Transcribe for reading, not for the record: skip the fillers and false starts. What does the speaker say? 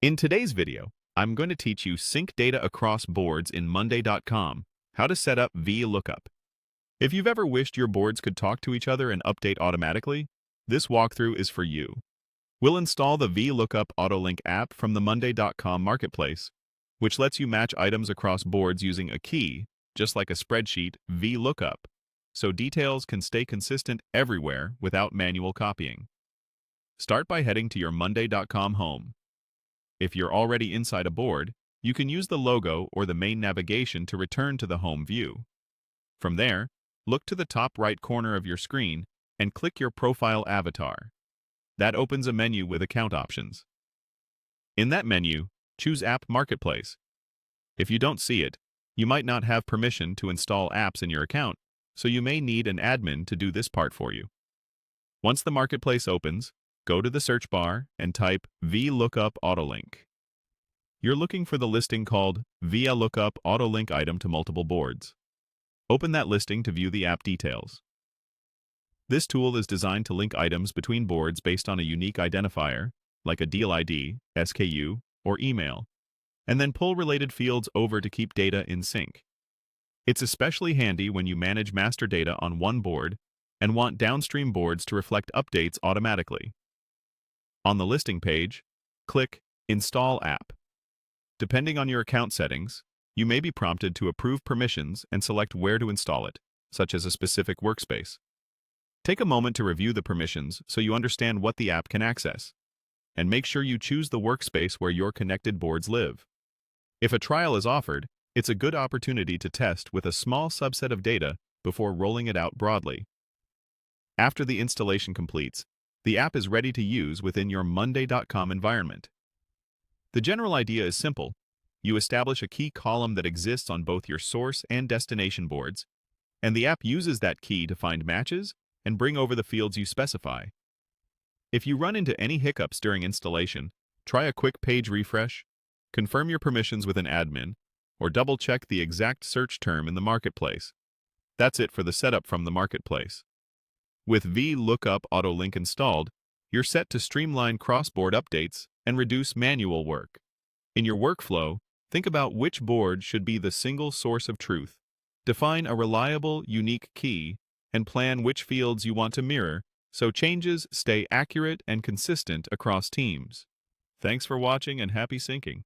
In today's video, I'm going to teach you sync data across boards in Monday.com, how to set up VLOOKUP. If you've ever wished your boards could talk to each other and update automatically, this walkthrough is for you. We'll install the VLOOKUP AutoLink app from the Monday.com marketplace, which lets you match items across boards using a key, just like a spreadsheet VLOOKUP, so details can stay consistent everywhere without manual copying. Start by heading to your Monday.com home. If you're already inside a board, you can use the logo or the main navigation to return to the home view. From there, look to the top right corner of your screen and click your profile avatar. That opens a menu with account options. In that menu, choose App Marketplace. If you don't see it, you might not have permission to install apps in your account, so you may need an admin to do this part for you. Once the marketplace opens, go to the search bar and type VLOOKUP AutoLink. You're looking for the listing called VLOOKUP AutoLink item to multiple boards. Open that listing to view the app details. This tool is designed to link items between boards based on a unique identifier, like a deal ID, SKU, or email, and then pull related fields over to keep data in sync. It's especially handy when you manage master data on one board and want downstream boards to reflect updates automatically. On the listing page, click Install App. Depending on your account settings, you may be prompted to approve permissions and select where to install it, such as a specific workspace. Take a moment to review the permissions so you understand what the app can access, and make sure you choose the workspace where your connected boards live. If a trial is offered, it's a good opportunity to test with a small subset of data before rolling it out broadly. After the installation completes, the app is ready to use within your Monday.com environment. The general idea is simple. You establish a key column that exists on both your source and destination boards, and the app uses that key to find matches and bring over the fields you specify. If you run into any hiccups during installation, try a quick page refresh, confirm your permissions with an admin, or double-check the exact search term in the marketplace. That's it for the setup from the marketplace. With VLOOKUP AutoLink installed, you're set to streamline cross-board updates and reduce manual work. In your workflow, think about which board should be the single source of truth. Define a reliable, unique key, and plan which fields you want to mirror so changes stay accurate and consistent across teams. Thanks for watching and happy syncing.